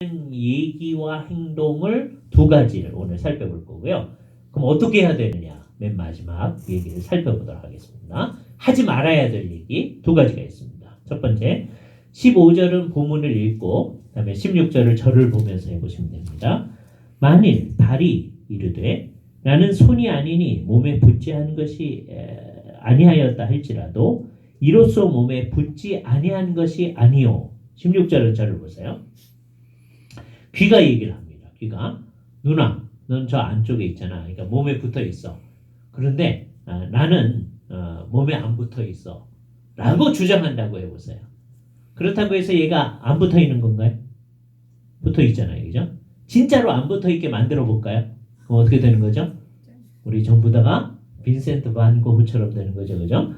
얘기와 행동을 두 가지를 오늘 살펴볼 거고요. 그럼 어떻게 해야 되느냐? 맨 마지막 얘기를 살펴보도록 하겠습니다. 하지 말아야 될 얘기 두 가지가 있습니다. 첫 번째, 15절은 본문을 읽고 그다음에 16절을 저를 보면서 해보시면 됩니다. 만일 달이 이르되 나는 손이 아니니 몸에 붙지 않은 것이 아니하였다 할지라도 이로써 몸에 붙지 아니한 것이 아니요. 16절을 저를 보세요. 귀가 얘기를 합니다. 귀가 누나, 넌 저 안쪽에 있잖아. 그러니까 몸에 붙어 있어. 그런데 나는 몸에 안 붙어 있어. 라고 주장한다고 해보세요. 그렇다고 해서 얘가 안 붙어 있는 건가요? 붙어 있잖아요. 그죠? 진짜로 안 붙어 있게 만들어 볼까요? 그럼 어떻게 되는 거죠? 우리 전부 다가 빈센트 반 고흐처럼 되는 거죠. 그죠?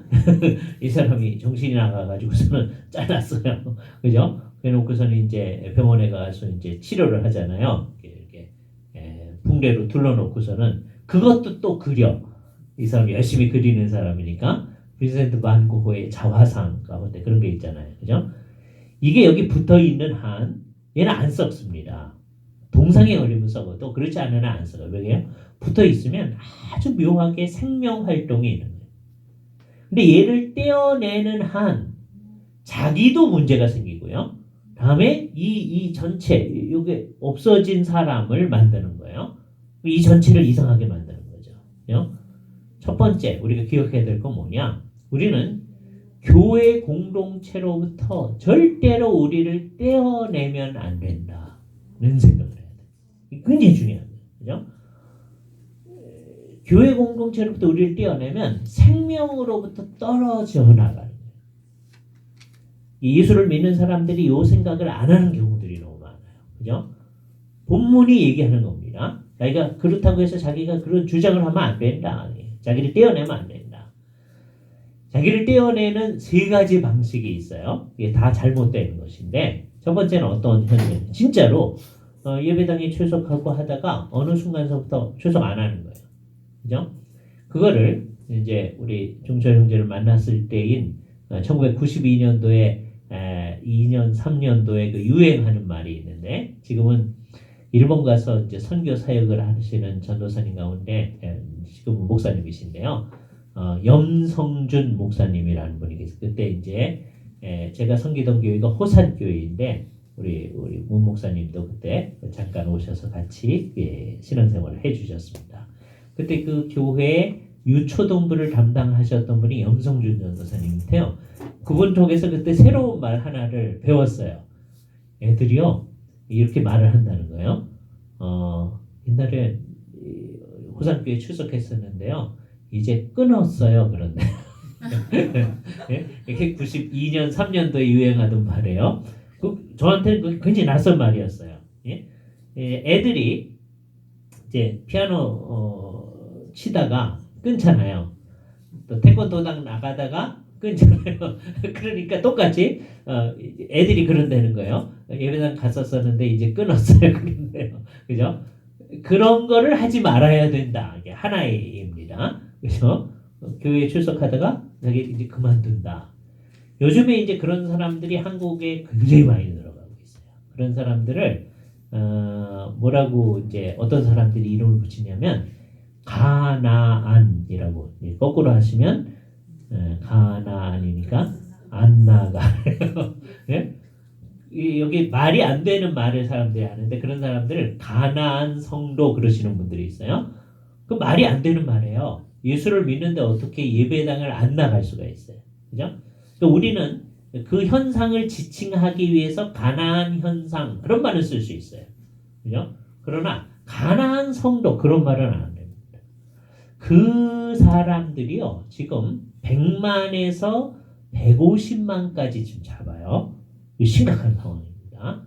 이 사람이 정신이 나가가지고서는 잘랐어요. 그죠? 그래놓고서는 이제 병원에 가서 이제 치료를 하잖아요. 이렇게 붕대로 둘러놓고서는 그것도 또 그려. 이 사람이 열심히 그리는 사람이니까 빈센트 반 고흐의 자화상 가운데 그런 게 있잖아요. 그죠? 이게 여기 붙어 있는 한 얘는 안 썩습니다. 동상에 걸리면 썩어도 그렇지 않으면 안 썩어요. 왜요? 붙어 있으면 아주 묘하게 생명 활동이 있는 거예요. 근데 얘를 떼어내는 한 자기도 문제가 생기고요. 다음에 이 전체 이게 없어진 사람을 만드는 거예요. 이 전체를 이상하게 만드는 거죠. 첫 번째 우리가 기억해야 될 건 뭐냐? 우리는 교회 공동체로부터 절대로 우리를 떼어내면 안 된다는 생각을 해야 돼요. 굉장히 중요한 거예요. 그죠? 교회 공동체로부터 우리를 떼어내면 생명으로부터 떨어져 나가는 거예요. 예수를 믿는 사람들이 이 생각을 안 하는 경우들이 너무 많아요. 그죠? 본문이 얘기하는 겁니다. 그러니까 그렇다고 해서 자기가 그런 주장을 하면 안 된다. 자기를 떼어내면 안 된다. 자기를 떼어내는 세 가지 방식이 있어요. 이게 다 잘못되는 것인데 첫 번째는 어떤 현상? 진짜로 예배당에 출석하고 하다가 어느 순간서부터 출석 안 하는 거예요. 그죠? 그거를 이제 우리 종철 형제를 만났을 때인 1992년도에 2년, 3년도에 그 유행하는 말이 있는데 지금은 일본 가서 이제 선교 사역을 하시는 전도사님 가운데 지금 목사님이신데요. 염성준 목사님이라는 분이 계세요. 그때 이제 제가 섬기던 교회가 호산교회인데 우리 문 목사님도 그때 잠깐 오셔서 같이 신앙생활을 해주셨습니다. 그때 그 교회 유초동부를 담당하셨던 분이 염성준 전도사님인데요. 그분 통해서 그때 새로운 말 하나를 배웠어요. 애들이요 이렇게 말을 한다는 거예요. 옛날에 호산교회 출석했었는데요. 이제 끊었어요. 그런데 92년 3년도에 유행하던 말이에요. 저한테는 굉장히 낯선 말이었어요. 애들이 이제 피아노 치다가 끊잖아요. 또 태권도당 나가다가 끊잖아요. 그러니까 똑같이 애들이 그런다는 거예요. 예배당 갔었었는데 이제 끊었어요. 그런데요. 그죠? 그런 거를 하지 말아야 된다. 이게 하나의 입니다. 그죠? 교회에 출석하다가 자기 이제 그만둔다. 요즘에 이제 그런 사람들이 한국에 굉장히 많이 늘어가고 있어요. 그런 사람들을 뭐라고 이제 어떤 사람들이 이름을 붙이냐면 가나안이라고 거꾸로 하시면 가나안이니까 안 나가요. 네? 여기 말이 안 되는 말을 사람들이 하는데 그런 사람들을 가나안 성도 그러시는 분들이 있어요. 그 말이 안 되는 말이에요. 예수를 믿는데 어떻게 예배당을 안 나갈 수가 있어요. 그죠? 그러니까 우리는 그 현상을 지칭하기 위해서 가나안 현상 그런 말을 쓸 수 있어요. 그죠? 그러나 가나안 성도 그런 말은 안 됩니다. 그 사람들이요 지금 100만에서 150만까지 지금 잡아요. 심각한 상황입니다.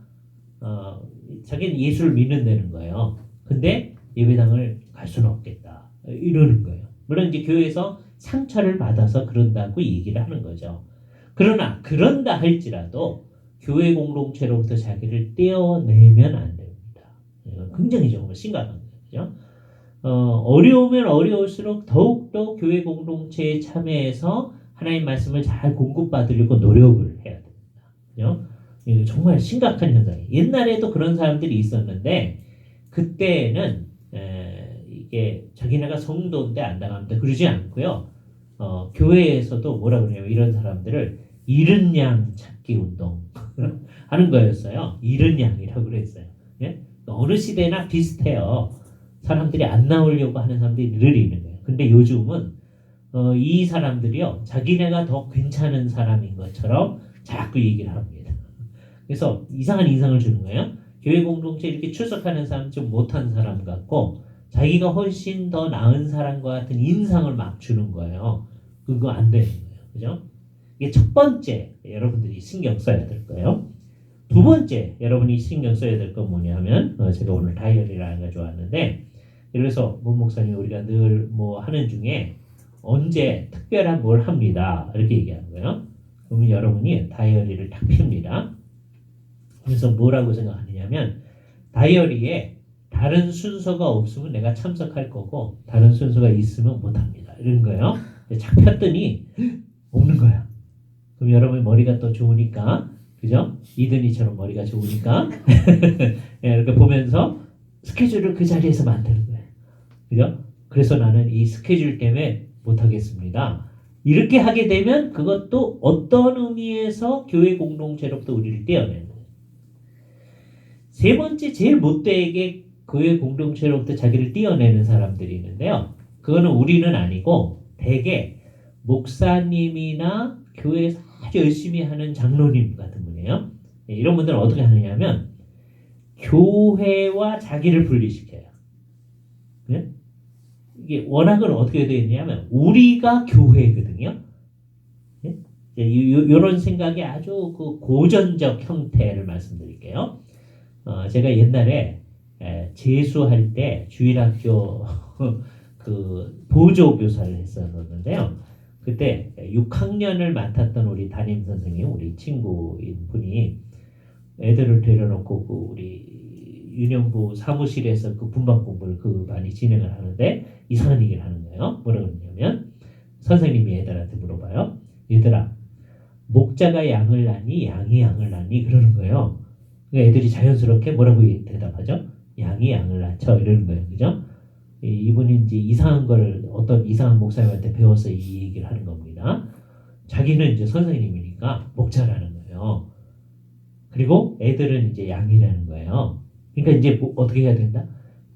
자기는 예수를 믿는다는 거예요. 근데 예배당을 갈 수는 없겠다. 이러는 거예요. 물론 이제 교회에서 상처를 받아서 그런다고 얘기를 하는 거죠. 그러나 그런다 할지라도 교회 공동체로부터 자기를 떼어내면 안 됩니다. 굉장히 정말 심각한 거죠. 어려우면 어려울수록 더욱더 교회 공동체에 참여해서 하나님 말씀을 잘 공급받으려고 노력을 해야 됩니다. 그죠? 이거 정말 심각한 현상이에요. 옛날에도 그런 사람들이 있었는데 그때는 이게 자기네가 성도인데 안 나갑니다. 그러지 않고요. 교회에서도 뭐라 그러냐면 이런 사람들을 잃은 양 찾기 운동 하는 거였어요. 잃은 양이라고 그랬어요. 예? 어느 시대나 비슷해요. 사람들이 안 나오려고 하는 사람들이 늘 있는 거예요. 근데 요즘은 이 사람들이요, 자기네가 더 괜찮은 사람인 것처럼 자꾸 얘기를 합니다. 그래서 이상한 인상을 주는 거예요. 교회 공동체 이렇게 출석하는 사람 좀 못한 사람 같고 자기가 훨씬 더 나은 사람과 같은 인상을 막 주는 거예요. 그거 안 되는 거예요. 그죠? 이게 첫 번째 여러분들이 신경 써야 될 거예요. 두 번째 여러분이 신경 써야 될 건 뭐냐면 제가 오늘 다이어리를 안 가져왔는데 그래서 문 목사님 우리가 늘 뭐 하는 중에 언제 특별한 뭘 합니다. 이렇게 얘기하는 거예요. 그러면 여러분이 다이어리를 딱 핍니다. 그래서 뭐라고 생각하느냐면 다이어리에 다른 순서가 없으면 내가 참석할 거고 다른 순서가 있으면 못합니다. 이런 거예요. 쫙 폈더니 없는 거야. 그럼 여러분 머리가 또 좋으니까 그죠? 이든이처럼 머리가 좋으니까 이렇게 보면서 스케줄을 그 자리에서 만드는 거예요. 그죠? 그래서 나는 이 스케줄 때문에 못하겠습니다. 이렇게 하게 되면 그것도 어떤 의미에서 교회 공동체로부터 우리를 떼어내는 거예요. 세 번째 제일 못되게 교회 공동체로부터 자기를 떼어내는 사람들이 있는데요. 그거는 우리는 아니고 대개 목사님이나 교회에서 아주 열심히 하는 장로님 같은 분이에요. 이런 분들은 어떻게 하느냐면 교회와 자기를 분리시켜요. 네? 이게 원학은 어떻게 되어 있냐면 우리가 교회거든요. 네? 이런 생각이 아주 그 고전적 형태를 말씀드릴게요. 제가 옛날에 재수할 때 주일학교 그 보조교사를 했었는데요. 그때 6학년을 맡았던 우리 담임 선생님, 우리 친구인 분이 애들을 데려놓고 그 우리 유년부 사무실에서 그 분반 공부를 그 많이 진행을 하는데 이상한 얘기를 하는 거예요. 뭐라 그러냐면 선생님이 애들한테 물어봐요. 얘들아, 목자가 양을 낳니? 양이 양을 낳니? 그러는 거예요. 그러니까 애들이 자연스럽게 뭐라고 대답하죠? 양이 양을 낳죠. 이러는 거예요. 그죠? 이분이 이제 이상한 걸 어떤 이상한 목사님한테 배워서 이 얘기를 하는 겁니다. 자기는 이제 선생님이니까 목자라는 거예요. 그리고 애들은 이제 양이라는 거예요. 그러니까 이제 뭐 어떻게 해야 된다?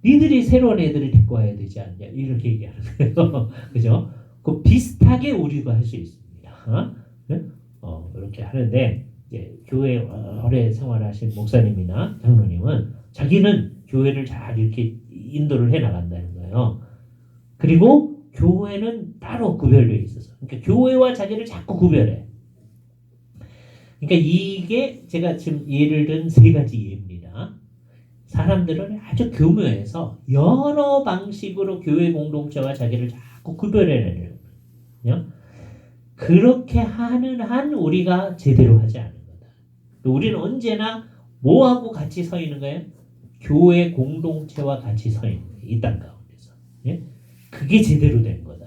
니들이 새로운 애들을 데리고 와야 되지 않냐? 이렇게 얘기하는 거예요. 그죠? 그 비슷하게 우리가 할 수 있습니다. 이렇게 하는데 이제 교회 오래 생활하신 목사님이나 장로님은 자기는 교회를 잘 이렇게 인도를 해 나간다는 거예요. 그리고 교회는 따로 구별되어 있어서 그러니까 교회와 자기를 자꾸 구별해. 그러니까 이게 제가 지금 예를 든 세 가지 예입니다. 사람들은 아주 교묘해서 여러 방식으로 교회 공동체와 자기를 자꾸 구별해내는 거예요. 그렇게 하는 한 우리가 제대로 하지 않은 거다. 우리는 언제나 뭐하고 같이 서 있는 거예요? 교회 공동체와 같이 서 있는 거예요. 이 땅 가운데서. 예? 그게 제대로 된 거다.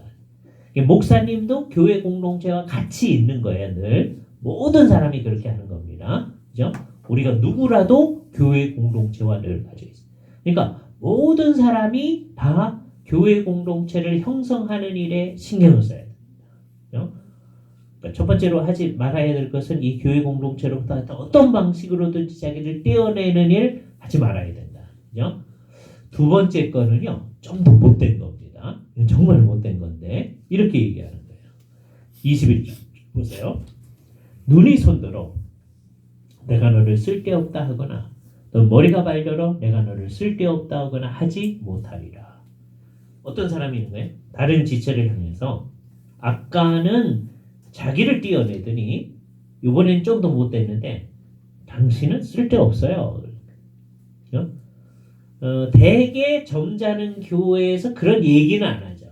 목사님도 교회 공동체와 같이 있는 거예요. 늘. 모든 사람이 그렇게 하는 겁니다. 그죠? 우리가 누구라도 교회 공동체와 늘 가져 있어요. 그러니까 모든 사람이 다 교회 공동체를 형성하는 일에 신경을 써야 됩니다. 그죠? 그러니까 첫 번째로 하지 말아야 될 것은 이 교회 공동체로부터 어떤 방식으로든지 자기를 떼어내는 일 하지 말아야 된다. 그죠? 두 번째 거는요, 좀 더 못된 겁니다. 이건 정말 못된 건데, 이렇게 얘기하는 거예요. 21절 보세요. 눈이 손들어 내가 너를 쓸데없다 하거나 너 머리가 발려러 내가 너를 쓸데없다 하거나 하지 못하리라. 어떤 사람이 있는 거예요? 다른 지체를 향해서 아까는 자기를 띄어내더니 이번엔 좀 더 못됐는데 당신은 쓸데없어요. 그렇죠? 대개 점잖은 교회에서 그런 얘기는 안 하죠.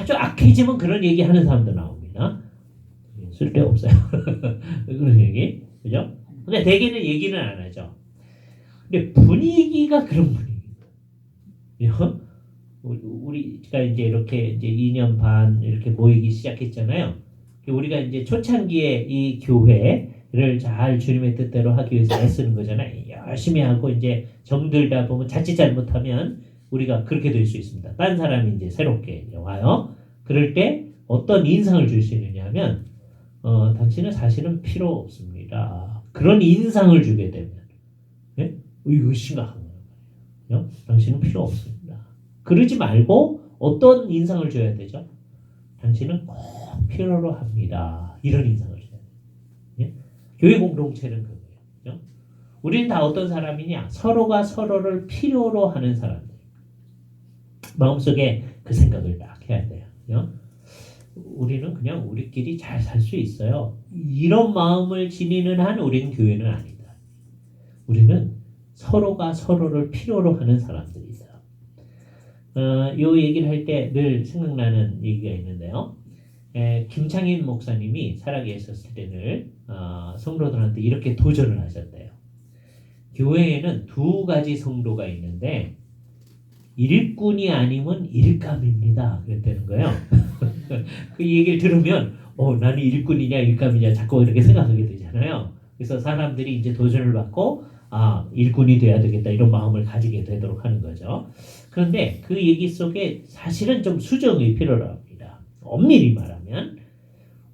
아주 악해지면 그런 얘기 하는 사람도 나옵니다. 쓸데없어요. 그런 얘기. 그죠? 근데 대개는 얘기는 안 하죠. 근데 분위기가 그런 분위기예요. 우리가 이제 이렇게 이제 2년 반 이렇게 모이기 시작했잖아요. 우리가 이제 초창기에 이 교회 를 잘 주님의 뜻대로 하기 위해서 애쓰는 거잖아요. 열심히 하고 이제 정들다 보면 자칫 잘못하면 우리가 그렇게 될 수 있습니다. 딴 사람이 이제 새롭게 와요. 그럴 때 어떤 인상을 줄 수 있느냐 하면 당신은 사실은 필요 없습니다. 그런 인상을 주게 되면 예? 이거 심각한 거예요. 당신은 필요 없습니다. 그러지 말고 어떤 인상을 줘야 되죠? 당신은 꼭 필요로 합니다. 이런 인상을 줘야 돼요. 예? 교회 공동체는 그거예요. 우리는 다 어떤 사람이냐? 서로가 서로를 필요로 하는 사람들. 마음속에 그 생각을 딱 해야 돼요. 우리는 그냥 우리끼리 잘 살 수 있어요. 이런 마음을 지니는 한 우리는 교회는 아니다. 우리는 서로가 서로를 필요로 하는 사람들이다. 이 얘기를 할 때 늘 생각나는 얘기가 있는데요. 김창인 목사님이 살아계셨을 때 늘 성도들한테 이렇게 도전을 하셨대요. 교회에는 두 가지 성도가 있는데 일꾼이 아니면 일감입니다. 그랬다는 거예요. 그 얘기를 들으면 나는 일꾼이냐 일감이냐 자꾸 이렇게 생각하게 되잖아요. 그래서 사람들이 이제 도전을 받고 일꾼이 돼야 되겠다 이런 마음을 가지게 되도록 하는 거죠. 그런데 그 얘기 속에 사실은 좀 수정이 필요로 합니다. 엄밀히 말하면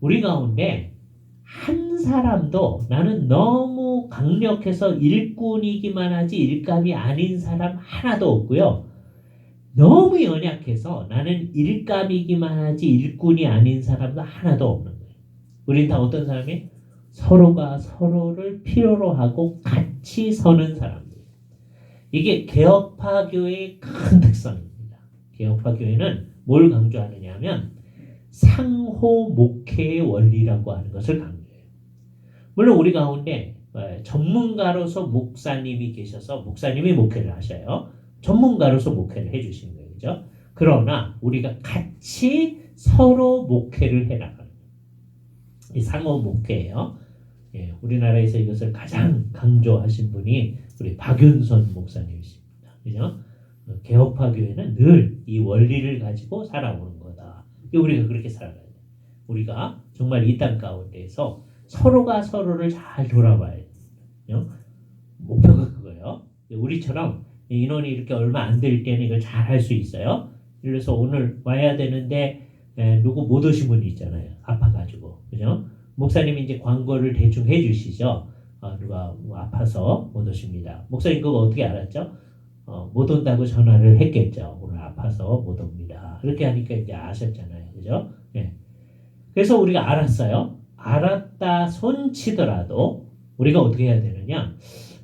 우리 가운데 한 사람도 나는 너무 강력해서 일꾼이기만 하지 일감이 아닌 사람 하나도 없고요. 너무 연약해서 나는 일감이기만 하지 일꾼이 아닌 사람도 하나도 없는 거예요. 우린 다 어떤 사람이? 서로가 서로를 필요로 하고 같이 서는 사람들. 이게 개혁파 교회의 큰 특성입니다. 개혁파 교회는 뭘 강조하느냐 하면 상호 목회의 원리라고 하는 것을 강조해요. 물론 우리 가운데 전문가로서 목사님이 계셔서 목사님이 목회를 하셔요. 전문가로서 목회를 해주시는 거예요. 그죠? 그러나 우리가 같이 서로 목회를 해나가는 거예요. 이 상호 목회예요. 우리나라에서 이것을 가장 강조하신 분이 우리 박윤선 목사님이십니다. 그죠? 개혁파 교회는 늘 이 원리를 가지고 살아오는 거다. 우리가 그렇게 살아가야 돼요. 우리가 정말 이 땅 가운데에서 서로가 서로를 잘 돌아봐야 돼요. 목표가 그거예요. 우리처럼 인원이 이렇게 얼마 안 될 때는 이걸 잘 할 수 있어요. 그래서 오늘 와야 되는데 누구 못 오신 분이 있잖아요. 아파가지고. 그죠? 목사님이 이제 광고를 대충 해주시죠. 누가 아파서 못 오십니다. 목사님 그거 어떻게 알았죠? 못 온다고 전화를 했겠죠. 오늘 아파서 못 옵니다. 그렇게 하니까 이제 아셨잖아요. 그죠? 네. 그래서 우리가 알았어요. 알았다 손치더라도 우리가 어떻게 해야 되느냐?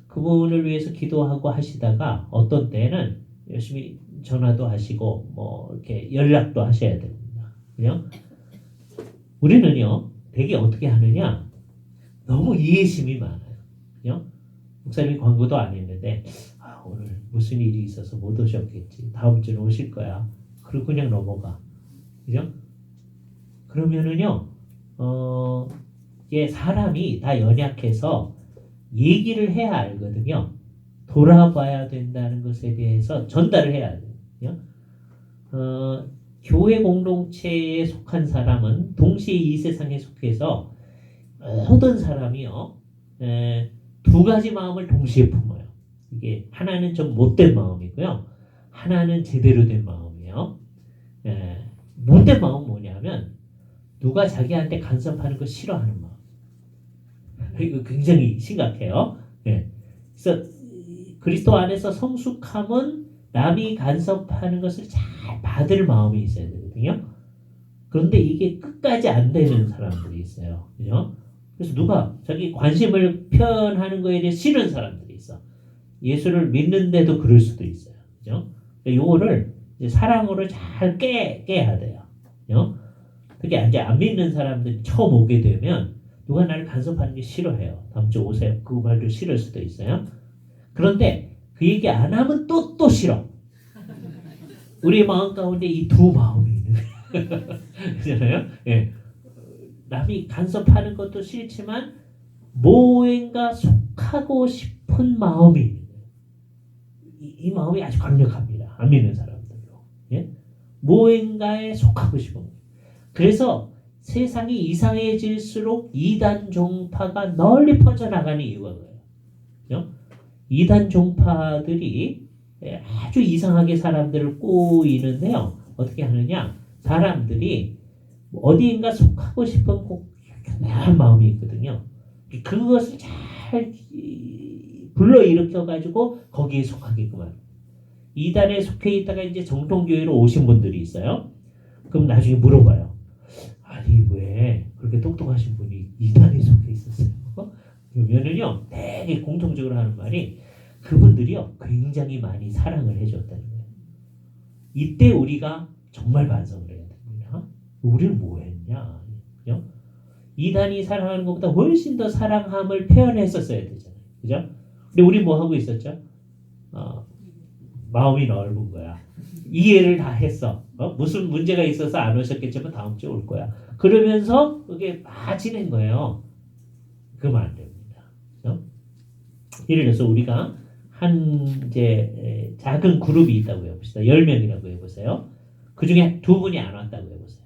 그분을 위해서 기도하고 하시다가 어떤 때는 열심히 전화도 하시고 뭐 이렇게 연락도 하셔야 됩니다. 그죠? 우리는요 되게 어떻게 하느냐? 너무 이해심이 많아요. 그죠? 목사님이 광고도 안 했는데 오늘 무슨 일이 있어서 못 오셨겠지. 다음 주는 오실 거야. 그리고 그냥 넘어가. 그죠? 그러면은요 이게 사람이 다 연약해서 얘기를 해야 알거든요. 돌아봐야 된다는 것에 대해서 전달을 해야 돼요. 교회 공동체에 속한 사람은 동시에 이 세상에 속해서 모든 사람이요 두 가지 마음을 동시에 품어요. 이게 하나는 좀 못된 마음이고요. 하나는 제대로 된 마음이에요. 못된 마음은 뭐냐면 누가 자기한테 간섭하는 거 싫어하는 마음. 이거 굉장히 심각해요. 그래서 그리스도 안에서 성숙함은 남이 간섭하는 것을 잘 받을 마음이 있어야 되거든요. 그런데 이게 끝까지 안 되는 사람들이 있어요. 그죠? 그래서 누가 자기 관심을 표현하는 거에 대해 싫은 사람들이 있어. 예수를 믿는데도 그럴 수도 있어요. 그죠? 요거를 사랑으로 잘 깨야 돼요. 그죠? 특히 이제 안 믿는 사람들이 처음 오게 되면 누가 나를 간섭하는 게 싫어해요. 다음 주 오세요. 그 말도 싫을 수도 있어요. 그런데 그 얘기 안 하면 또 싫어. 우리의 마음 가운데 이 두 마음이 있는 그잖아요. 남이 간섭하는 것도 싫지만 뭐인가 속하고 싶은 마음이 있는 거예요. 이 마음이 아주 강력합니다. 안 믿는 사람들도. 뭐인가에 속하고 싶은 거예요. 그래서 세상이 이상해질수록 이단 종파가 널리 퍼져나가는 이유가 뭐예요? 그죠? 이단 종파들이 아주 이상하게 사람들을 꼬이는데요. 어떻게 하느냐? 사람들이 어디인가 속하고 싶은 꼭 강한 마음이 있거든요. 그것을 잘 불러일으켜 가지고 거기에 속하게끔 합니다. 이단에 속해 있다가 이제 정통교회로 오신 분들이 있어요. 그럼 나중에 물어봐요. 아니 왜 그렇게 똑똑하신 분이 이단에 속해 있었어요? 그러면은요 되게 공통적으로 하는 말이 그분들이요 굉장히 많이 사랑을 해줬다는 거예요. 이때 우리가 정말 반성을 해야 됩니다. 우리는 뭐 했냐? 그죠? 이단이 사랑하는 것보다 훨씬 더 사랑함을 표현했었어야 되잖아요. 그죠? 근데 우리 뭐 하고 있었죠? 마음이 넓은 거야. 이해를 다 했어. 무슨 문제가 있어서 안 오셨겠지만 다음 주에 올 거야. 그러면서 그게 다 지낸 거예요. 그러면 안 됩니다. 그죠? 예를 들어서 우리가 한 이제 작은 그룹이 있다고 해봅시다. 10명이라고 해보세요. 그 중에 2분이 안 왔다고 해보세요.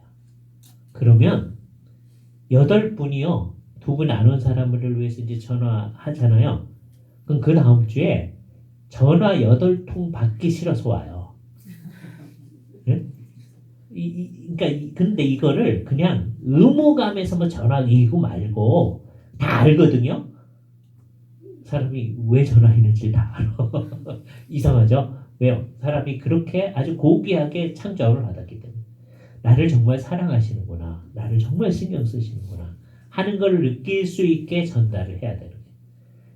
그러면 8분이요. 2분 안 온 사람을 위해서 이제 전화하잖아요. 그럼 그 다음 주에 전화 8통 받기 싫어서 와요. 네? 그러니까 근데 이거를 그냥 의무감에서 뭐 전화이고 말고 다 알거든요. 사람이 왜 전화했는지 다 알아. 이상하죠? 왜요? 사람이 그렇게 아주 고귀하게 창조를 받았기 때문에 나를 정말 사랑하시는구나. 나를 정말 신경 쓰시는구나. 하는 걸 느낄 수 있게 전달을 해야 되는 거예요.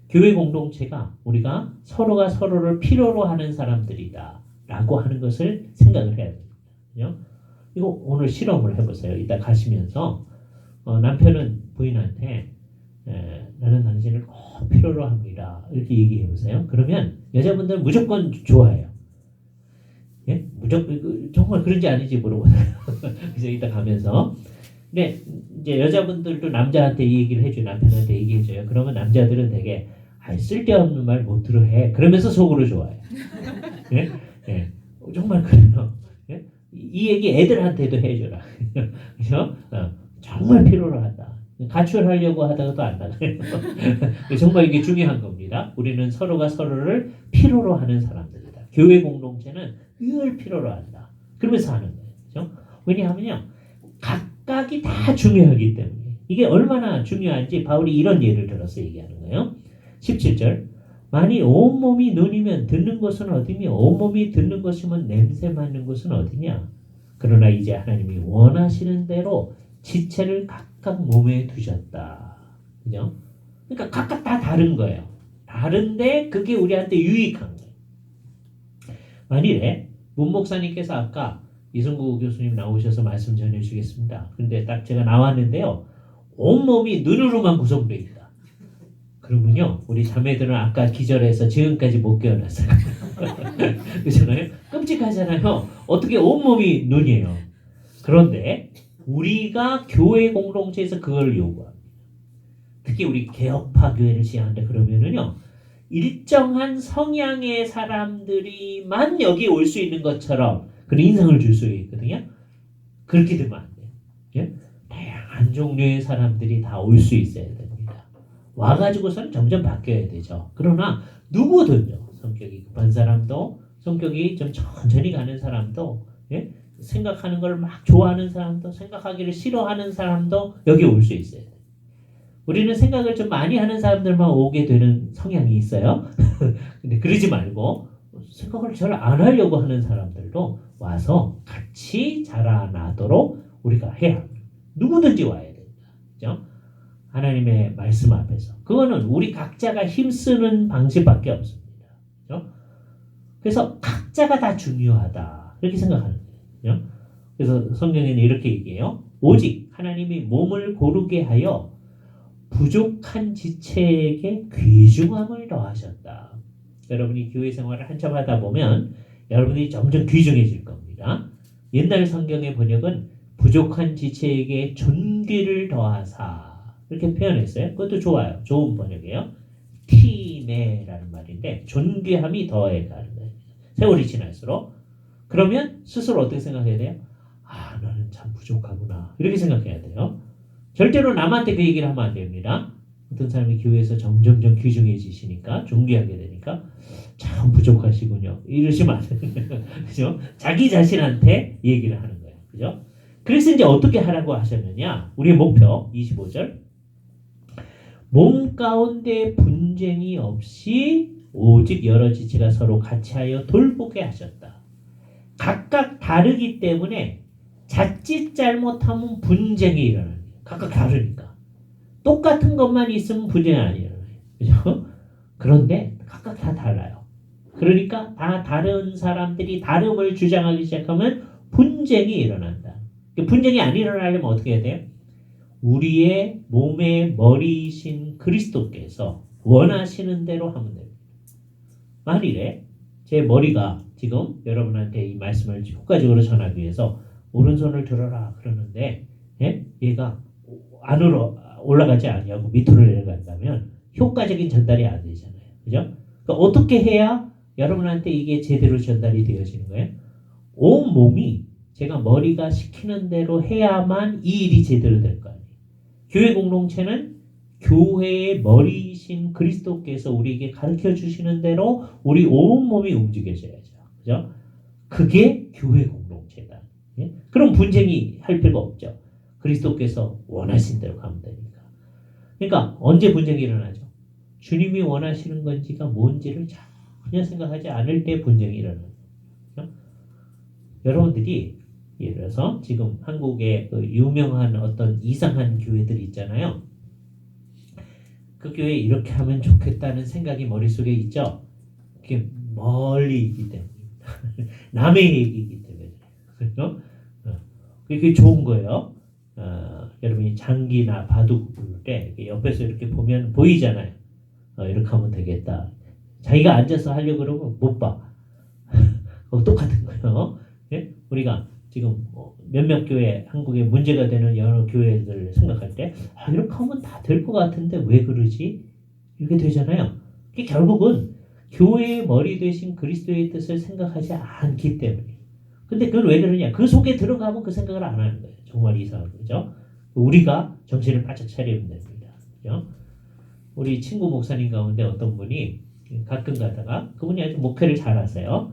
교회 공동체가 우리가 서로가 서로를 필요로 하는 사람들이다 라고 하는 것을 생각을 해야 됩니다. 그죠? 이거 오늘 실험을 해보세요. 이따 가시면서 남편은 부인한테 나는 당신을 꼭 필요로 합니다. 이렇게 얘기해보세요. 그러면 여자분들은 무조건 좋아해요. 예? 무조건 정말 그런지 아닌지 물어보세요. 그래서 이따 가면서 근데 이제 여자분들도 남자한테 이 얘기를 해줘요. 남편한테 얘기해줘요. 그러면 남자들은 되게 쓸데없는 말 못 들어 해. 그러면서 속으로 좋아해요. 예? 예. 정말 그래요. 예? 이 얘기 애들한테도 해줘라. 그죠? 정말 필요로 한다. 가출하려고 하다가도 안 나가요. 정말 이게 중요한 겁니다. 우리는 서로가 서로를 필요로 하는 사람들이다. 교회 공동체는 늘 필요로 한다. 그러면서 하는 거예요. 그죠? 왜냐하면요. 각각이 다 중요하기 때문에 이게 얼마나 중요한지 바울이 이런 예를 들어서 얘기하는 거예요. 17절 만일 온몸이 눈이면 듣는 것은 어디며 온몸이 듣는 것이면 냄새 맡는 것은 어디냐. 그러나 이제 하나님이 원하시는 대로 지체를 각각 몸에 두셨다. 그죠? 그러니까 각각 다 다른 거예요. 다른데 그게 우리한테 유익한 거예요. 만일에 문 목사님께서 아까 이승구 교수님 나오셔서 말씀 전해주시겠습니다. 근데 딱 제가 나왔는데요. 온몸이 눈으로만 구성되어 있다. 그러면요. 우리 자매들은 아까 기절해서 지금까지 못 깨어났어요. 그렇잖아요? 끔찍하잖아요. 어떻게 온몸이 눈이에요. 그런데 우리가 교회 공동체에서 그걸 요구합니다. 특히 우리 개혁파 교회를 시작한다 그러면은요. 일정한 성향의 사람들이만 여기 올 수 있는 것처럼 그런 인상을 줄 수 있거든요. 그렇게 되면 안 돼요. 예? 다양한 종류의 사람들이 다 올 수 있어야 됩니다. 와가지고서는 점점 바뀌어야 되죠. 그러나 누구든요. 성격이 급한 사람도 성격이 좀 천천히 가는 사람도 예? 생각하는 걸 막 좋아하는 사람도 생각하기를 싫어하는 사람도 여기 올 수 있어요. 우리는 생각을 좀 많이 하는 사람들만 오게 되는 성향이 있어요. 근데 그러지 말고 생각을 잘 안 하려고 하는 사람들도 와서 같이 자라나도록 우리가 해야 합니다. 누구든지 와야 됩니다. 그죠? 하나님의 말씀 앞에서. 그거는 우리 각자가 힘쓰는 방식밖에 없습니다. 그죠? 그래서 각자가 다 중요하다. 이렇게 생각하는 거예요. 그죠? 그래서 성경에는 이렇게 얘기해요. 오직 하나님이 몸을 고르게 하여 부족한 지체에게 귀중함을 더하셨다. 여러분이 교회 생활을 한참 하다 보면 여러분이 점점 귀중해질 겁니다. 옛날 성경의 번역은 부족한 지체에게 존귀를 더하사 이렇게 표현했어요. 그것도 좋아요. 좋은 번역이에요. 티네라는 말인데 존귀함이 더해가는 거예요. 세월이 지날수록 그러면 스스로 어떻게 생각해야 돼요? 나는 참 부족하구나. 이렇게 생각해야 돼요. 절대로 남한테 그 얘기를 하면 안 됩니다. 어떤 사람이 교회에서 점점점 귀중해지시니까, 존귀하게 되니까, 참 부족하시군요. 이러시면 안 돼요. 그죠? 자기 자신한테 얘기를 하는 거예요. 그죠? 그래서 이제 어떻게 하라고 하셨느냐? 우리의 목표, 25절. 몸 가운데 분쟁이 없이 오직 여러 지체가 서로 같이하여 돌보게 하셨다. 각각 다르기 때문에 자칫 잘못하면 분쟁이 일어나요. 각각 다르니까. 똑같은 것만 있으면 분쟁이 안 일어나요. 그죠? 그런데 각각 다 달라요. 그러니까 다 다른 사람들이 다름을 주장하기 시작하면 분쟁이 일어난다. 분쟁이 안 일어나려면 어떻게 해야 돼요? 우리의 몸의 머리이신 그리스도께서 원하시는 대로 하면 됩니다. 만일에 제 머리가 지금 여러분한테 이 말씀을 효과적으로 전하기 위해서 오른손을 들어라 그러는데 얘가 안으로 올라가지 않냐고 밑으로 내려간다면 효과적인 전달이 안 되잖아요. 그죠? 그러니까 어떻게 해야 여러분한테 이게 제대로 전달이 되어지는 거예요? 온 몸이 제가 머리가 시키는 대로 해야만 이 일이 제대로 될 거 아니에요. 교회 공동체는 교회의 머리이신 그리스도께서 우리에게 가르쳐 주시는 대로 우리 온 몸이 움직여져야죠. 그죠? 그게 교회 공동체다. 예? 그럼 분쟁이 할 필요가 없죠. 그리스도께서 원하신 대로 가면 되니까. 그러니까 언제 분쟁이 일어나죠? 주님이 원하시는 건지가 뭔지를 전혀 생각하지 않을 때 분쟁이 일어나요. 그죠? 여러분들이 예를 들어서 지금 한국에 그 유명한 어떤 이상한 교회들 있잖아요. 그 교회 이렇게 하면 좋겠다는 생각이 머릿속에 있죠. 그게 멀리 있기 때문입니다. 남의 얘기이기 때문에. 그렇죠? 그게 좋은 거예요. 여러분이 장기나 바둑 볼 때 옆에서 이렇게 보면 보이잖아요. 이렇게 하면 되겠다. 자기가 앉아서 하려고 그러면 못 봐. 똑같은 거예요. 예? 우리가 지금 몇몇 교회, 한국에 문제가 되는 여러 교회들 생각할 때 이렇게 하면 다 될 것 같은데 왜 그러지? 이렇게 되잖아요. 그게 결국은 교회의 머리 되신 그리스도의 뜻을 생각하지 않기 때문에. 근데 그건 왜 그러냐? 그 속에 들어가면 그 생각을 안 하는 거예요. 정말 이상한 거죠. 우리가 정신을 바짝 차리면 됩니다. 그죠? 우리 친구 목사님 가운데 어떤 분이 가끔 가다가 그분이 아주 목회를 잘하세요.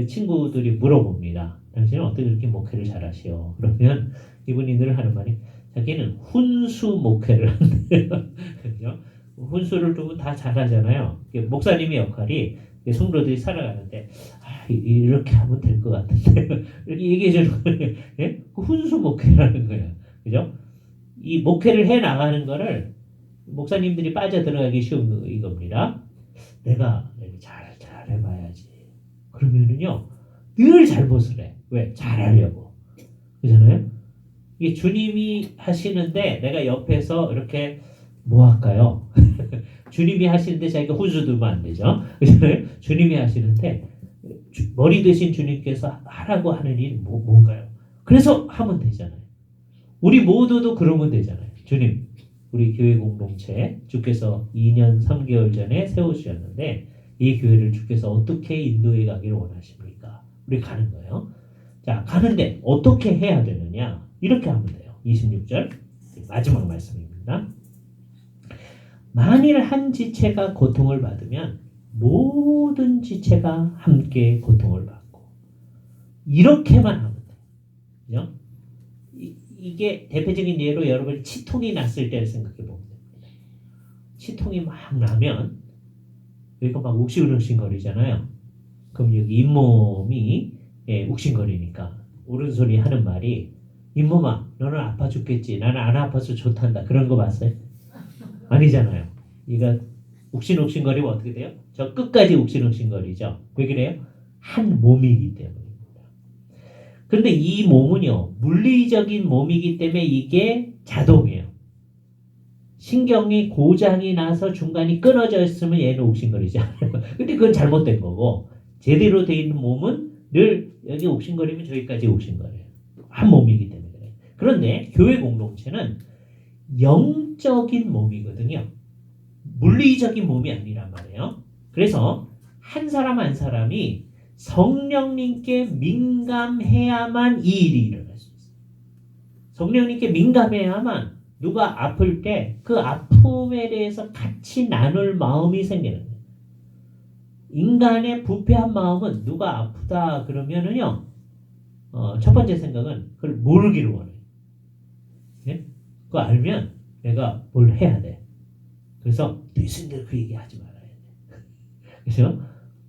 친구들이 물어봅니다. 당신은 어떻게 그렇게 목회를 잘하시오? 그러면 이분이 늘 하는 말이 자기는 훈수 목회를 한대요. 그죠? 훈수를 두면 다 잘하잖아요. 목사님의 역할이 성도들이 살아가는데 이렇게 하면 될 것 같은데 이렇게 얘기해 주는 거예요. 예? 훈수 목회라는 거예요. 그죠? 이 목회를 해 나가는 거를 목사님들이 빠져들어가기 쉬운 이겁니다. 내가 잘 해봐야지. 그러면은요 늘 잘못을 해. 왜? 잘하려고. 그잖아요? 이게 주님이 하시는데 내가 옆에서 이렇게 뭐 할까요? 주님이 하시는데 자기가 훈수 두면 안 되죠. 그잖아요? 주님이 하시는데 머리 대신 주님께서 하라고 하는 일이 뭔가요? 그래서 하면 되잖아요. 우리 모두도 그러면 되잖아요. 주님, 우리 교회 공동체 주께서 2년 3개월 전에 세우셨는데 이 교회를 주께서 어떻게 인도해 가기를 원하십니까? 우리 가는 거예요. 자, 가는데 어떻게 해야 되느냐? 이렇게 하면 돼요. 26절 마지막 말씀입니다. 만일 한 지체가 고통을 받으면 모든 지체가 함께 고통을 받고 이렇게만 하면 돼요. 그죠? 이게 대표적인 예로 여러분이 치통이 났을 때를 생각해 보면 됩니다. 치통이 막 나면 여기가 막 욱신욱신거리잖아요. 그럼 여기 잇몸이 욱신거리니까 오른손이 하는 말이 잇몸아 너는 아파 죽겠지 나는 안 아파서 좋단다. 그런 거 봤어요? 아니잖아요. 이거 욱신욱신거리면 어떻게 돼요? 저 끝까지 욱신욱신거리죠. 왜 그래요? 한 몸이기 때문입니다. 그런데 이 몸은요 물리적인 몸이기 때문에 이게 자동이에요. 신경이 고장이 나서 중간이 끊어져 있으면 얘는 욱신거리지 않아요. 근데 그건 잘못된 거고 제대로 되어 있는 몸은 늘 여기 욱신거리면 저기까지 욱신거려요. 한 몸이기 때문에 그래요. 그런데 교회 공동체는 영적인 몸이거든요. 물리적인 몸이 아니란 말이에요. 그래서 한 사람 한 사람이 성령님께 민감해야만 이 일이 일어날 수 있어요. 성령님께 민감해야만 누가 아플 때 그 아픔에 대해서 같이 나눌 마음이 생기는 거예요. 인간의 부패한 마음은 누가 아프다 그러면은요, 첫 번째 생각은 그걸 모르기를 원해요. 네? 그거 알면 내가 뭘 해야 돼. 그래서 예수님들 그 얘기 하지 말아야 돼. 그래서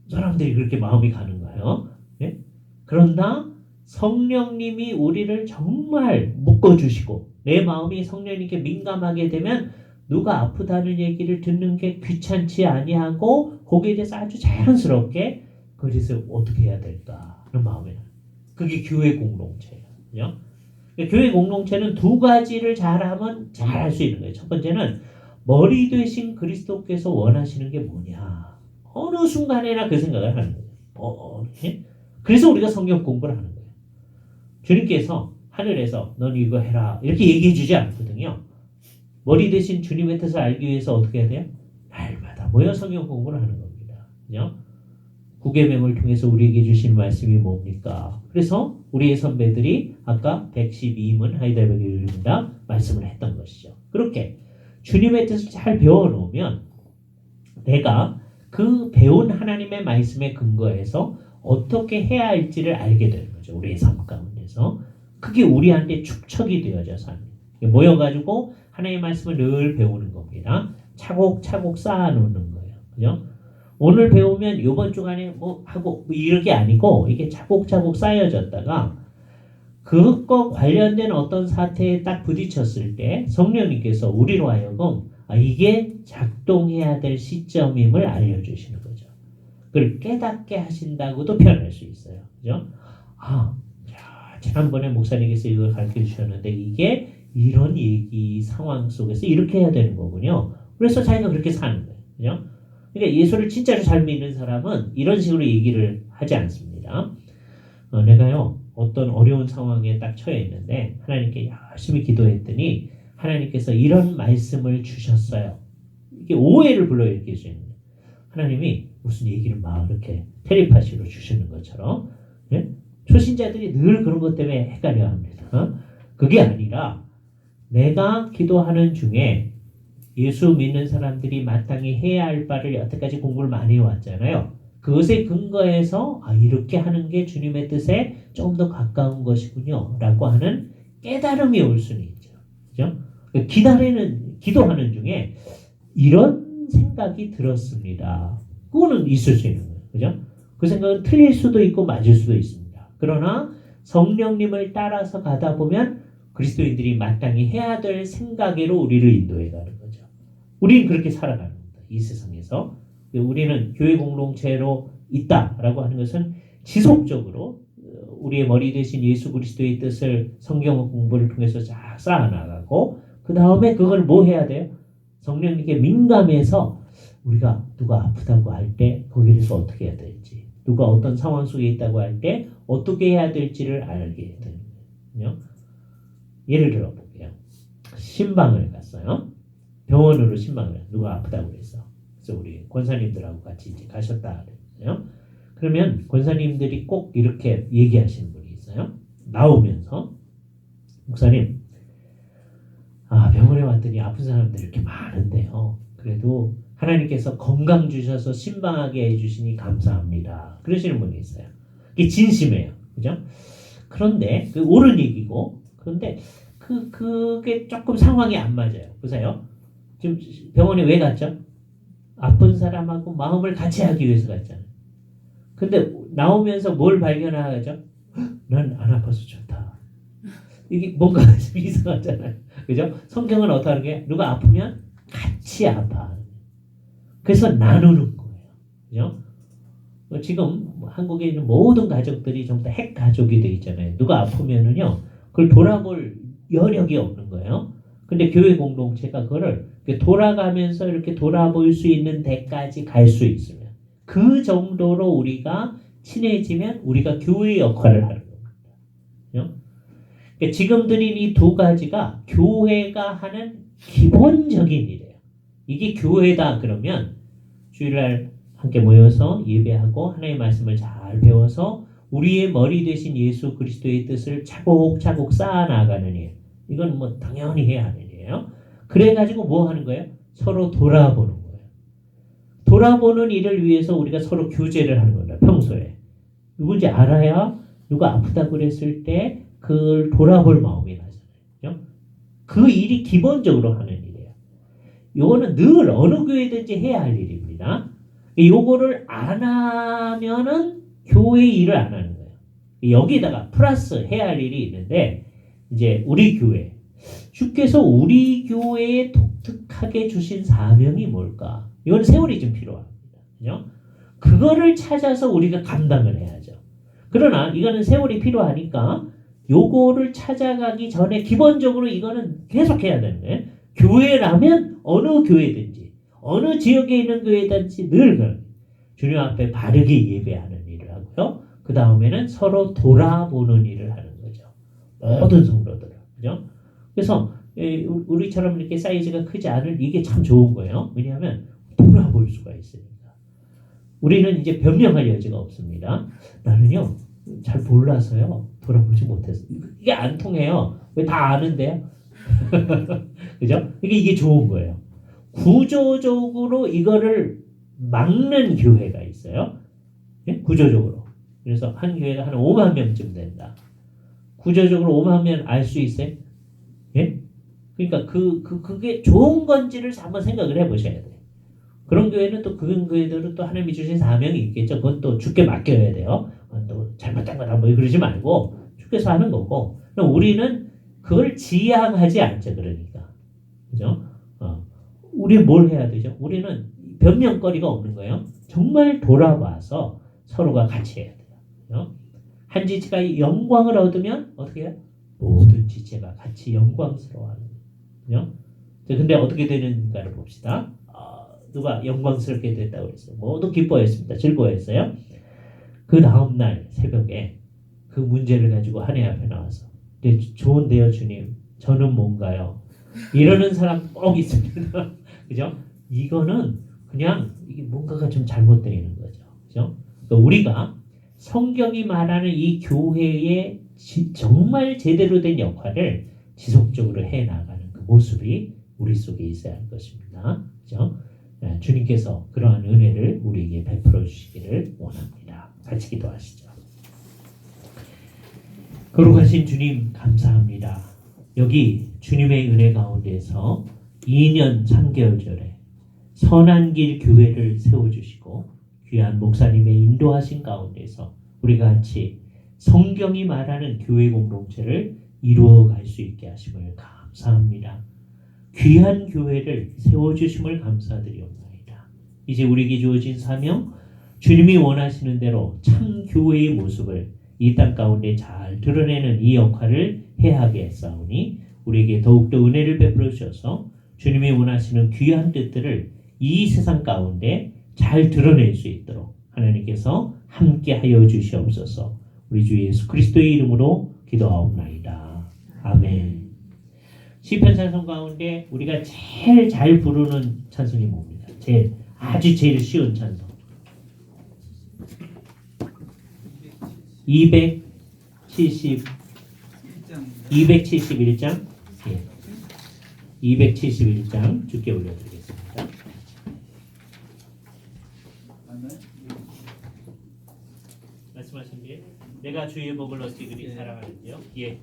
사람들이 그렇게 마음이 가는 거예요. 네? 그런다 성령님이 우리를 정말 묶어주시고 내 마음이 성령님께 민감하게 되면 누가 아프다는 얘기를 듣는 게 귀찮지 아니하고 거기에 대해서 아주 자연스럽게 그래서 어떻게 해야 될까 하는 마음이 나요. 그게 교회 공동체예요. 그죠? 교회 공동체는 두 가지를 잘하면 잘할 수 있는 거예요. 첫 번째는 머리 되신 그리스도께서 원하시는 게 뭐냐. 어느 순간에나 그 생각을 하는 거예요. 그래서 우리가 성경 공부를 하는 거예요. 주님께서 하늘에서 넌 이거 해라 이렇게 얘기해 주지 않거든요. 머리 대신 주님의 뜻을 알기 위해서 어떻게 해야 돼요? 날마다 모여 성경 공부를 하는 겁니다. 그죠? 구계명을 통해서 우리에게 주신 말씀이 뭡니까? 그래서 우리의 선배들이 아까 112문 하이델베르 율림다 말씀을 했던 것이죠. 그렇게 주님의 뜻을 잘 배워놓으면 내가 그 배운 하나님의 말씀에 근거해서 어떻게 해야 할지를 알게 되는 거죠. 우리의 삶 가운데서. 그게 우리한테 축적이 되어져서 합니다. 모여가지고 하나님의 말씀을 늘 배우는 겁니다. 차곡차곡 쌓아놓는 거예요. 그죠? 오늘 배우면 이번 주간에 뭐 하고 뭐 이런 게 아니고 이게 차곡차곡 쌓여졌다가 그것과 관련된 어떤 사태에 딱 부딪혔을 때 성령님께서 우리로 하여금 이게 작동해야 될 시점임을 알려주시는 거죠. 그걸 깨닫게 하신다고도 표현할 수 있어요. 그죠? 지난번에 목사님께서 이걸 가르쳐 주셨는데 이게 이런 얘기 상황 속에서 이렇게 해야 되는 거군요. 그래서 자기가 그렇게 사는 거예요. 그죠? 그러니까 예수를 진짜로 잘 믿는 사람은 이런 식으로 얘기를 하지 않습니다. 내가요 어떤 어려운 상황에 딱 처해 있는데 하나님께 열심히 기도했더니 하나님께서 이런 말씀을 주셨어요. 이게 오해를 불러일으킬 수 있는 거예요. 하나님이 무슨 얘기를 막 이렇게 텔레파시로 주시는 것처럼 네? 초신자들이 늘 그런 것 때문에 헷갈려 합니다. 그게 아니라 내가 기도하는 중에 예수 믿는 사람들이 마땅히 해야 할 바를 여태까지 공부를 많이 해왔잖아요. 그것에 근거해서 이렇게 하는 게 주님의 뜻에 좀 더 가까운 것이군요 라고 하는 깨달음이 올 수는 있죠. 그죠? 기도하는 중에 이런 생각이 들었습니다. 그거는 있을 수 있는 거예요. 그죠? 그 생각은 틀릴 수도 있고 맞을 수도 있습니다. 그러나 성령님을 따라서 가다 보면 그리스도인들이 마땅히 해야 될 생각으로 우리를 인도해 가는 거죠. 우리는 그렇게 살아가는 겁니다. 이 세상에서. 우리는 교회 공동체로 있다라고 하는 것은 지속적으로 우리의 머리 대신 예수 그리스도의 뜻을 성경 공부를 통해서 쫙 쌓아나가고 그 다음에 그걸 뭐 해야 돼요? 성령님께 민감해서 우리가 누가 아프다고 할 때 거기에 대해서 어떻게 해야 될지 누가 어떤 상황 속에 있다고 할 때 어떻게 해야 될지를 알게 되는 거예요. 예를 들어 볼게요. 신방을 갔어요. 병원으로 신방을 누가 아프다고 그랬어. 그래서 우리 권사님들하고 같이 이제 가셨다 그랬어요. 그러면 권사님들이 꼭 이렇게 얘기하시는 분이 있어요. 나오면서 목사님, 병원에 왔더니 아픈 사람들이 이렇게 많은데요. 그래도 하나님께서 건강 주셔서 신방하게 해주시니 감사합니다. 그러시는 분이 있어요. 그게 진심이에요. 그죠? 그런데 그 옳은 얘기고 그런데 그게 조금 상황이 안 맞아요. 보세요. 지금 병원에 왜 갔죠? 아픈 사람하고 마음을 같이 하기 위해서 갔잖아요. 근데 나오면서 뭘 발견하죠? 난 안 아파서 좋다. 이게 뭔가 좀 이상하잖아요. 그죠? 성경은 어떻게 하는 게 누가 아프면 같이 아파. 그래서 나누는 거예요. 그죠? 지금 한국에 있는 모든 가족들이 전부 다 핵 가족이 돼 있잖아요. 누가 아프면은요, 그걸 돌아볼 여력이 없는 거예요. 근데 교회 공동체가 그거를 돌아가면서 이렇게 돌아볼 수 있는 데까지 갈 수 있으면 그 정도로 우리가 친해지면 우리가 교회의 역할을 하는 겁니다. 그러니까 지금 드린 이 두 가지가 교회가 하는 기본적인 일이에요. 이게 교회다 그러면 주일날 함께 모여서 예배하고 하나님의 말씀을 잘 배워서 우리의 머리 되신 예수 그리스도의 뜻을 차곡차곡 쌓아나가는 일. 이건 뭐 당연히 해야 하는 일이에요. 그래가지고 뭐 하는 거예요? 서로 돌아보는 거예요. 돌아보는 일을 위해서 우리가 서로 교제를 하는 겁니다. 평소에. 누군지 알아야 누가 아프다고 그랬을 때 그걸 돌아볼 마음이 나잖아요. 그 일이 기본적으로 하는 일이에요. 요거는 늘 어느 교회든지 해야 할 일입니다. 요거를 안 하면은 교회 일을 안 하는 거예요. 여기다가 플러스 해야 할 일이 있는데 이제 우리 교회 주께서 우리 교회에 독특하게 주신 사명이 뭘까? 이건 세월이 좀 필요합니다. 그죠? 그거를 찾아서 우리가 감당을 해야죠. 그러나 이거는 세월이 필요하니까 요거를 찾아가기 전에 기본적으로 이거는 계속 해야 되는 거예요. 교회라면 어느 교회든지 어느 지역에 있는 교회든지 늘 주님 앞에 바르게 예배하는 일을 하고요. 그 다음에는 서로 돌아보는 일을 하는 거죠. 모든 성도들을. 그죠? 그래서 우리처럼 이렇게 사이즈가 크지 않은 이게 참 좋은 거예요. 왜냐하면 돌아볼 수가 있으니까. 우리는 이제 변명할 여지가 없습니다. 나는요 잘 몰라서요 돌아보지 못했어요. 이게 안 통해요. 왜 다 아는데요? 그죠? 이게 좋은 거예요. 구조적으로 이거를 막는 교회가 있어요. 예? 구조적으로. 그래서 한 교회가 한 5만 명쯤 된다. 구조적으로 5만 명 알 수 있어요? 예? 그러니까 그게 좋은 건지를 한번 생각을 해보셔야 돼요. 그런 교회는 또 그런 교회들은 또 하나님이 주신 사명이 있겠죠. 그건 또 주께 맡겨야 돼요. 또 잘못된 거다 뭐 그러지 말고 주께서 하는 거고. 우리는 그걸 지향하지 않죠. 그러니까. 그죠? 우리 뭘 해야 되죠? 우리는 변명거리가 없는 거예요. 정말 돌아봐서 서로가 같이 해야 돼요. 그죠? 한 지체가 영광을 얻으면 어떻게 해요? 모든 지체가 같이 영광스러워하는 거예요. 근데 어떻게 되는가를 봅시다. 누가 영광스럽게 됐다고 그랬어요. 모두 기뻐했습니다. 즐거워했어요. 그 다음날 새벽에 그 문제를 가지고 하나님 앞에 나와서 좋은데요 주님 저는 뭔가요? 이러는 사람 꼭 있습니다. 그죠? 이거는 그냥 이게 뭔가가 좀 잘못되는 거죠. 그죠? 그러니까 우리가 성경이 말하는 이 교회의 정말 제대로 된 역할을 지속적으로 해나가는 그 모습이 우리 속에 있어야 할 것입니다. 그죠? 주님께서 그러한 은혜를 우리에게 베풀어 주시기를 원합니다. 같이 기도하시죠. 거룩하신 주님 감사합니다. 여기 주님의 은혜 가운데서 2년 3개월 전에 선한 길 교회를 세워주시고 귀한 목사님의 인도하신 가운데서 우리가 같이 성경이 말하는 교회 공동체를 이루어갈 수 있게 하심을 감사합니다. 귀한 교회를 세워주심을 감사드리옵나이다. 이제 우리에게 주어진 사명, 주님이 원하시는 대로 참 교회의 모습을 이 땅 가운데 잘 드러내는 이 역할을 해하게 했사오니 우리에게 더욱더 은혜를 베풀어 주셔서 주님이 원하시는 귀한 뜻들을 이 세상 가운데 잘 드러낼 수 있도록 하나님께서 함께하여 주시옵소서. 우리 주 예수 그리스도의 이름으로 기도하옵나이다. 아멘. 시편 찬송 가운데 우리가 제일 잘 부르는 찬송이 뭡니까? 제일 쉬운 찬송. 271장. 예. 271장 주께 올려드리겠습니다. 말씀하신 게 내가 주의 복을 얻기 그리 사랑하는데요. 예.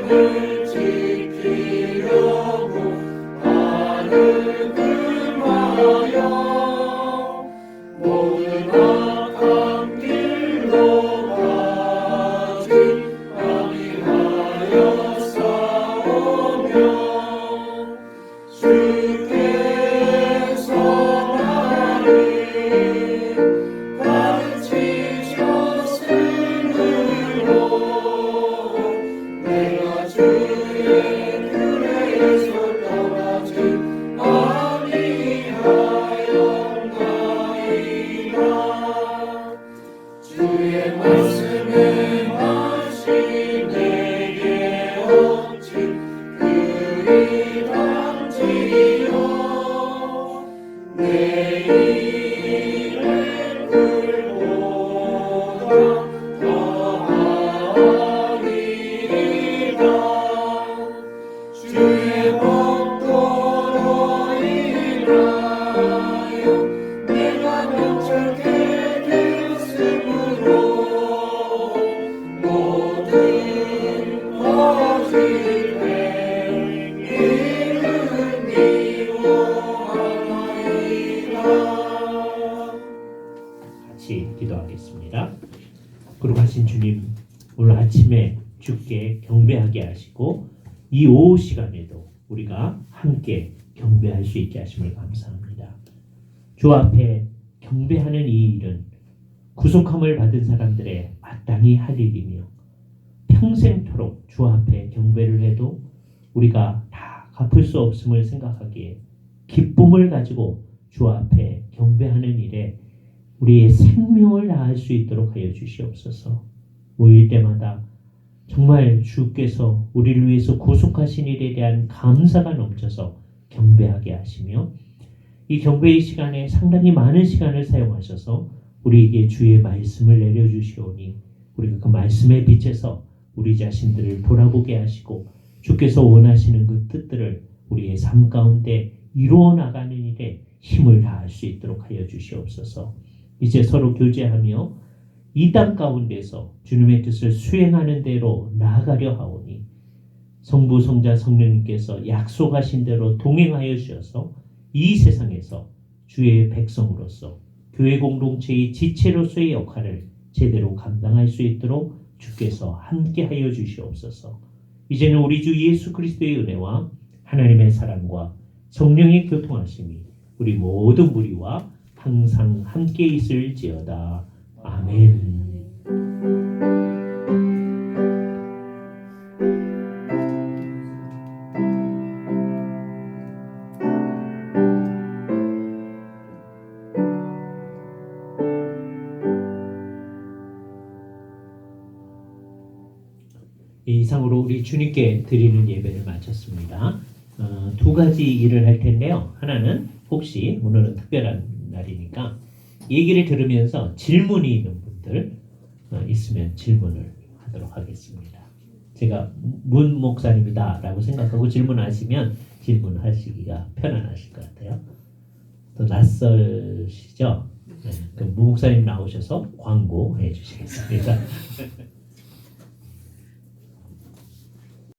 평생을 지키려고 나를 금하여 모든 악한 길로 가지 아니하여 싸우며 주께서 나를 가르치셨으므로 내가 주의 규례에서 떠나지 아니하였나이다. 주의 말씀에 다시 내게 어찌 그리 담지요. 내 일의 굴보다 더하리이다. 주의 법도로 인하여 내가 명철케 되었으므로 모든 거짓 행위를 미워하나이다. 같이 기도하겠습니다. 거룩하신 주님, 오늘 아침에 주께 경배하게 하시고 이 오후 시간에도 우리가 함께 경배할 수 있게 하심을 감사합니다. 주 앞에 경배하는 이 일은 구속함을 받은 사람들의 마땅히 할 일이며 평생토록 주 앞에 경배를 해도 우리가 다 갚을 수 없음을 생각하기에 기쁨을 가지고 주 앞에 경배하는 일에 우리의 생명을 다할 수 있도록 하여 주시옵소서. 모일 때마다 정말 주께서 우리를 위해서 구속하신 일에 대한 감사가 넘쳐서 경배하게 하시며 이 경배의 시간에 상당히 많은 시간을 사용하셔서 우리에게 주의 말씀을 내려주시오니 우리가 그 말씀에 비춰서 우리 자신들을 돌아보게 하시고 주께서 원하시는 그 뜻들을 우리의 삶 가운데 이루어 나가는 일에 힘을 다할 수 있도록 하여 주시옵소서. 이제 서로 교제하며 이 땅 가운데서 주님의 뜻을 수행하는 대로 나아가려 하오니 성부, 성자, 성령님께서 약속하신 대로 동행하여 주셔서 이 세상에서 주의 백성으로서 교회 공동체의 지체로서의 역할을 제대로 감당할 수 있도록 주께서 함께하여 주시옵소서. 이제는 우리 주 예수 그리스도의 은혜와 하나님의 사랑과 성령의 교통하심이 우리 모든 무리와 항상 함께 있을지어다. 아멘. 이상으로 우리 주님께 드리는 예배를 마쳤습니다. 두 가지 일을 할 텐데요. 하나는 혹시 오늘은 특별한 날이니까 얘기를 들으면서 질문이 있는 분들 있으면 질문을 하도록 하겠습니다. 제가 문 목사님이다 라고 생각하고 질문하시면 질문하시기가 편안하실 것 같아요. 또 낯설시죠? 네, 그 문 목사님 나오셔서 광고해 주시겠습니다.